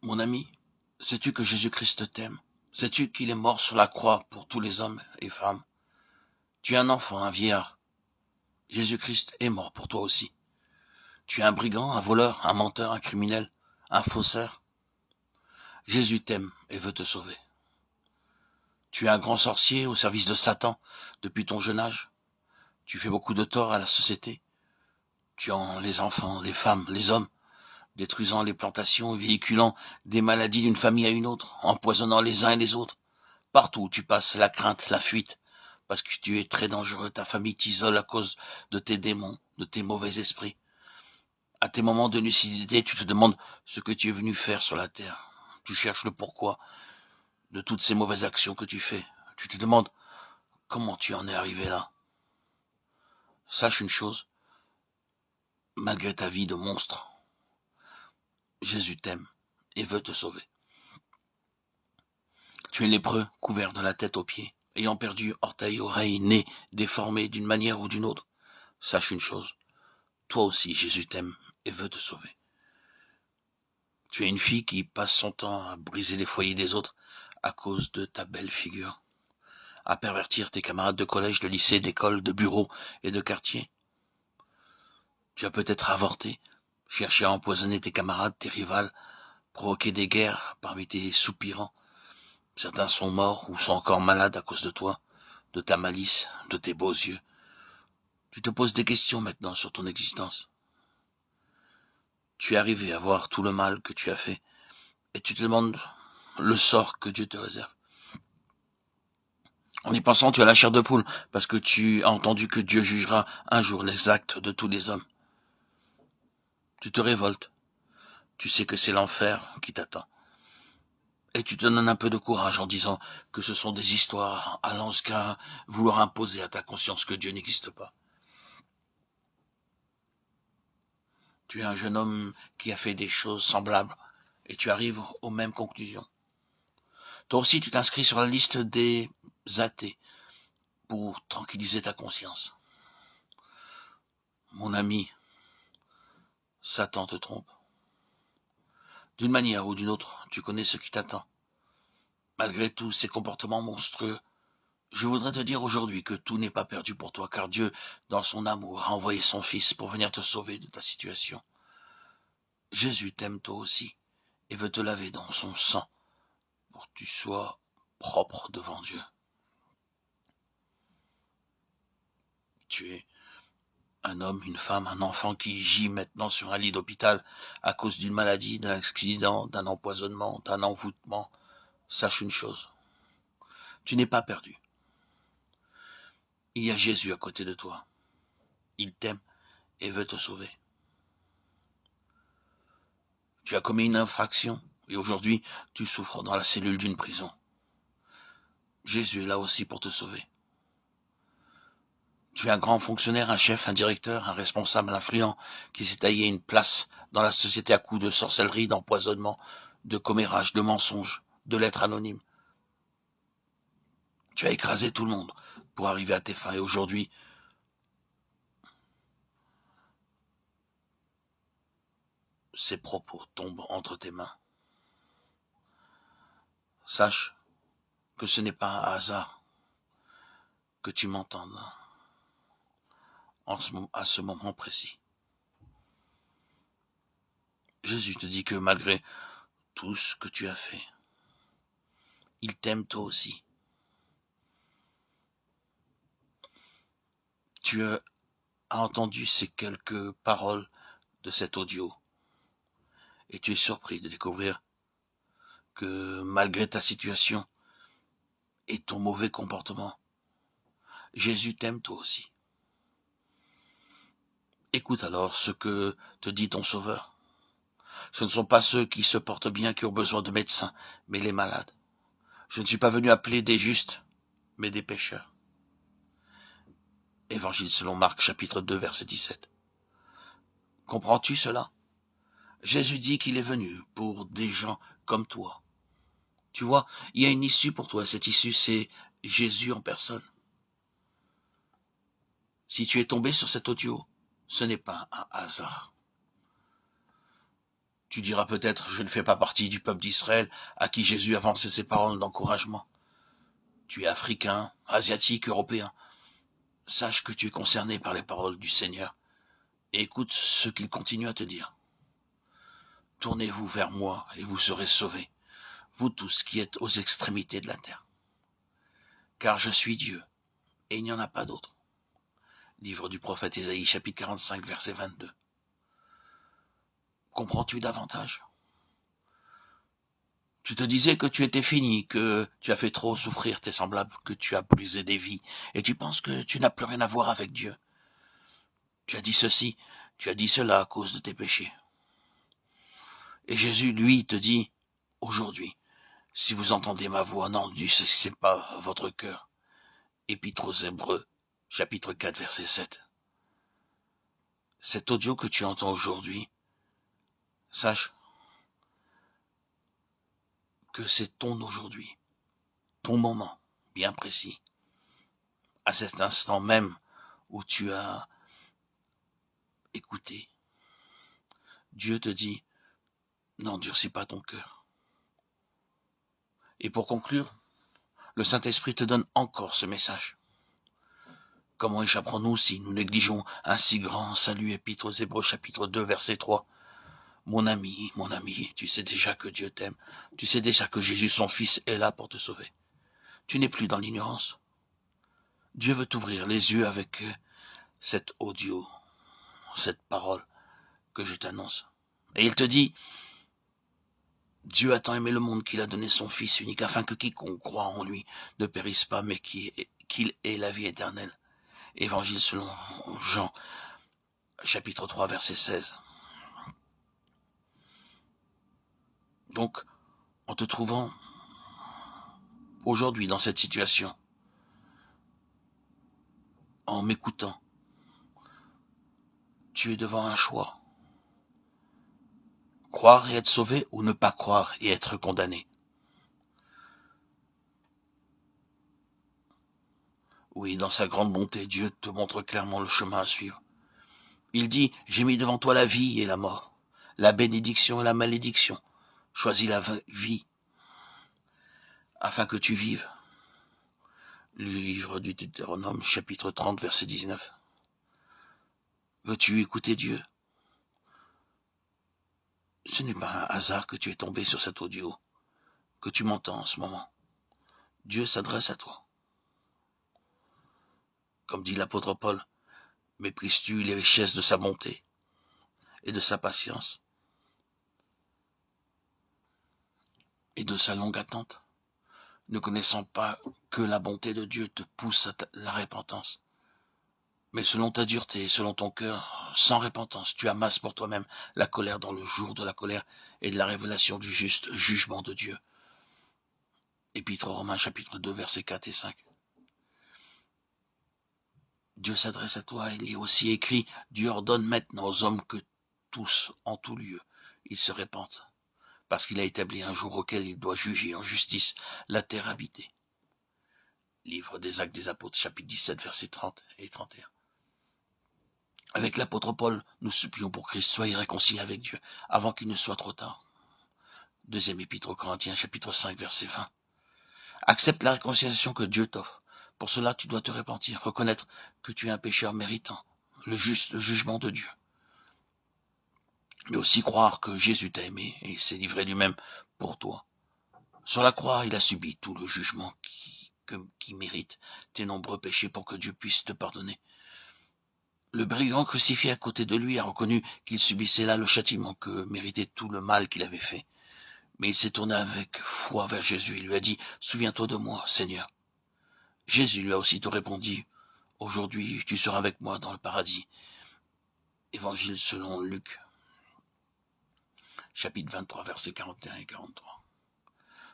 Mon ami, sais-tu que Jésus-Christ t'aime? Sais-tu qu'il est mort sur la croix pour tous les hommes et femmes? Tu es un enfant, un vieillard. Jésus-Christ est mort pour toi aussi. Tu es un brigand, un voleur, un menteur, un criminel, un faussaire. Jésus t'aime et veut te sauver. Tu es un grand sorcier au service de Satan depuis ton jeune âge. Tu fais beaucoup de tort à la société, tuant les enfants, les femmes, les hommes, détruisant les plantations, véhiculant des maladies d'une famille à une autre, empoisonnant les uns et les autres. Partout où tu passes, la crainte, la fuite, parce que tu es très dangereux, ta famille t'isole à cause de tes démons, de tes mauvais esprits. À tes moments de lucidité, tu te demandes ce que tu es venu faire sur la terre. Tu cherches le pourquoi de toutes ces mauvaises actions que tu fais. Tu te demandes comment tu en es arrivé là. Sache une chose, malgré ta vie de monstre, Jésus t'aime et veut te sauver. Tu es lépreux, couvert de la tête aux pieds, ayant perdu orteils, oreilles, nez, déformé d'une manière ou d'une autre. Sache une chose, toi aussi Jésus t'aime et veut te sauver. Tu es une fille qui passe son temps à briser les foyers des autres à cause de ta belle figure, à pervertir tes camarades de collège, de lycée, d'école, de bureau et de quartier. Tu as peut-être avorté, cherché à empoisonner tes camarades, tes rivales, provoquer des guerres parmi tes soupirants. Certains sont morts ou sont encore malades à cause de toi, de ta malice, de tes beaux yeux. Tu te poses des questions maintenant sur ton existence. Tu es arrivé à voir tout le mal que tu as fait et tu te demandes le sort que Dieu te réserve. En y pensant, tu as la chair de poule parce que tu as entendu que Dieu jugera un jour les actes de tous les hommes. Tu te révoltes. Tu sais que c'est l'enfer qui t'attend. Et tu te donnes un peu de courage en disant que ce sont des histoires allant jusqu'à vouloir imposer à ta conscience que Dieu n'existe pas. Tu es un jeune homme qui a fait des choses semblables et tu arrives aux mêmes conclusions. Toi aussi, tu t'inscris sur la liste des athées pour tranquilliser ta conscience. Mon ami, Satan te trompe. D'une manière ou d'une autre, tu connais ce qui t'attend. Malgré tous ces comportements monstrueux, je voudrais te dire aujourd'hui que tout n'est pas perdu pour toi, car Dieu, dans son amour, a envoyé son Fils pour venir te sauver de ta situation. Jésus t'aime toi aussi et veut te laver dans son sang pour que tu sois propre devant Dieu. Tu es un homme, une femme, un enfant qui gît maintenant sur un lit d'hôpital à cause d'une maladie, d'un accident, d'un empoisonnement, d'un envoûtement. Sache une chose, tu n'es pas perdu. Il y a Jésus à côté de toi. Il t'aime et veut te sauver. Tu as commis une infraction et aujourd'hui tu souffres dans la cellule d'une prison. Jésus est là aussi pour te sauver. Tu es un grand fonctionnaire, un chef, un directeur, un responsable, un influent qui s'est taillé une place dans la société à coups de sorcellerie, d'empoisonnement, de commérage, de mensonges, de lettres anonymes. Tu as écrasé tout le monde pour arriver à tes fins et aujourd'hui, ces propos tombent entre tes mains. Sache que ce n'est pas un hasard que tu m'entendes à ce moment précis. Jésus te dit que malgré tout ce que tu as fait, il t'aime toi aussi. Tu as entendu ces quelques paroles de cet audio et tu es surpris de découvrir que malgré ta situation et ton mauvais comportement, Jésus t'aime toi aussi. Écoute alors ce que te dit ton Sauveur. Ce ne sont pas ceux qui se portent bien qui ont besoin de médecins, mais les malades. Je ne suis pas venu appeler des justes, mais des pécheurs. Évangile selon Marc, chapitre 2, verset 17. Comprends-tu cela? Jésus dit qu'il est venu pour des gens comme toi. Tu vois, il y a une issue pour toi. Cette issue, c'est Jésus en personne. Si tu es tombé sur cet audio, ce n'est pas un hasard. Tu diras peut-être, je ne fais pas partie du peuple d'Israël à qui Jésus avançait ses paroles d'encouragement. Tu es africain, asiatique, européen. Sache que tu es concerné par les paroles du Seigneur et écoute ce qu'il continue à te dire. Tournez-vous vers moi et vous serez sauvés, vous tous qui êtes aux extrémités de la terre. Car je suis Dieu et il n'y en a pas d'autre. Livre du prophète Ésaïe, chapitre 45, verset 22. Comprends-tu davantage? Tu te disais que tu étais fini, que tu as fait trop souffrir tes semblables, que tu as brisé des vies, et tu penses que tu n'as plus rien à voir avec Dieu. Tu as dit ceci, tu as dit cela à cause de tes péchés. Et Jésus, lui, te dit, aujourd'hui, si vous entendez ma voix, n'endurcissez pas votre cœur. Épître aux Hébreux, chapitre 4, verset 7. Cet audio que tu entends aujourd'hui, sache que c'est ton aujourd'hui, ton moment bien précis, à cet instant même où tu as écouté. Dieu te dit, n'endurcis pas ton cœur. Et pour conclure, le Saint-Esprit te donne encore ce message. Comment échapperons-nous si nous négligeons un si grand salut? Épître aux Hébreux, chapitre 2, verset 3. Mon ami, tu sais déjà que Dieu t'aime. Tu sais déjà que Jésus, son Fils, est là pour te sauver. Tu n'es plus dans l'ignorance. Dieu veut t'ouvrir les yeux avec cet audio, cette parole que je t'annonce. Et il te dit, Dieu a tant aimé le monde qu'il a donné son Fils unique afin que quiconque croit en lui ne périsse pas, mais qu'il ait la vie éternelle. Évangile selon Jean, chapitre 3, verset 16. Donc, en te trouvant aujourd'hui dans cette situation, en m'écoutant, tu es devant un choix. Croire et être sauvé ou ne pas croire et être condamné. Oui, dans sa grande bonté, Dieu te montre clairement le chemin à suivre. Il dit, j'ai mis devant toi la vie et la mort, la bénédiction et la malédiction. Choisis la vie, afin que tu vives. Le livre du Deutéronome, chapitre 30, verset 19. Veux-tu écouter Dieu? Ce n'est pas un hasard que tu es tombé sur cet audio, que tu m'entends en ce moment. Dieu s'adresse à toi. Comme dit l'apôtre Paul, méprises-tu les richesses de sa bonté et de sa patience et de sa longue attente, ne connaissant pas que la bonté de Dieu te pousse à la repentance. Mais selon ta dureté et selon ton cœur, sans repentance, tu amasses pour toi-même la colère dans le jour de la colère et de la révélation du juste jugement de Dieu. Épître aux Romains, chapitre 2, versets 4 et 5. Dieu s'adresse à toi, il est aussi écrit, Dieu ordonne maintenant aux hommes que tous, en tout lieu, ils se répandent, parce qu'il a établi un jour auquel il doit juger en justice la terre habitée. Livre des Actes des Apôtres, chapitre 17, versets 30 et 31. Avec l'apôtre Paul, nous supplions pour Christ, soyez réconciliés avec Dieu, avant qu'il ne soit trop tard. Deuxième épître aux Corinthiens, chapitre 5, verset 20. Accepte la réconciliation que Dieu t'offre. Pour cela, tu dois te repentir, reconnaître que tu es un pécheur méritant le juste jugement de Dieu. Mais aussi croire que Jésus t'a aimé et s'est livré lui-même pour toi. Sur la croix, il a subi tout le jugement qui mérite tes nombreux péchés pour que Dieu puisse te pardonner. Le brigand crucifié à côté de lui a reconnu qu'il subissait là le châtiment que méritait tout le mal qu'il avait fait. Mais il s'est tourné avec foi vers Jésus et lui a dit, « Souviens-toi de moi, Seigneur. » Jésus lui a aussitôt répondu, « Aujourd'hui, tu seras avec moi dans le paradis. » Évangile selon Luc, chapitre 23, versets 41 et 43.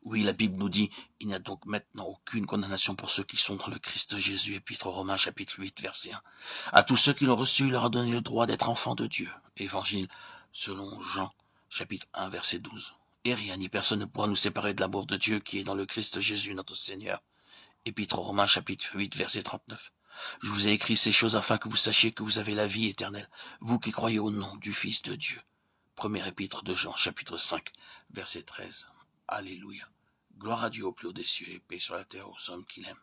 Oui, la Bible nous dit, « Il n'y a donc maintenant aucune condamnation pour ceux qui sont dans le Christ Jésus. » Épître aux Romains, chapitre 8, verset 1. À tous ceux qui l'ont reçu, il leur a donné le droit d'être enfants de Dieu. Évangile selon Jean, chapitre 1, verset 12. Et rien ni personne ne pourra nous séparer de l'amour de Dieu qui est dans le Christ Jésus, notre Seigneur. Épître aux Romains, chapitre 8, verset 39. Je vous ai écrit ces choses afin que vous sachiez que vous avez la vie éternelle, vous qui croyez au nom du Fils de Dieu. Premier épître de Jean, chapitre 5, verset 13. Alléluia. Gloire à Dieu au plus haut des cieux et paix sur la terre aux hommes qu'il aime.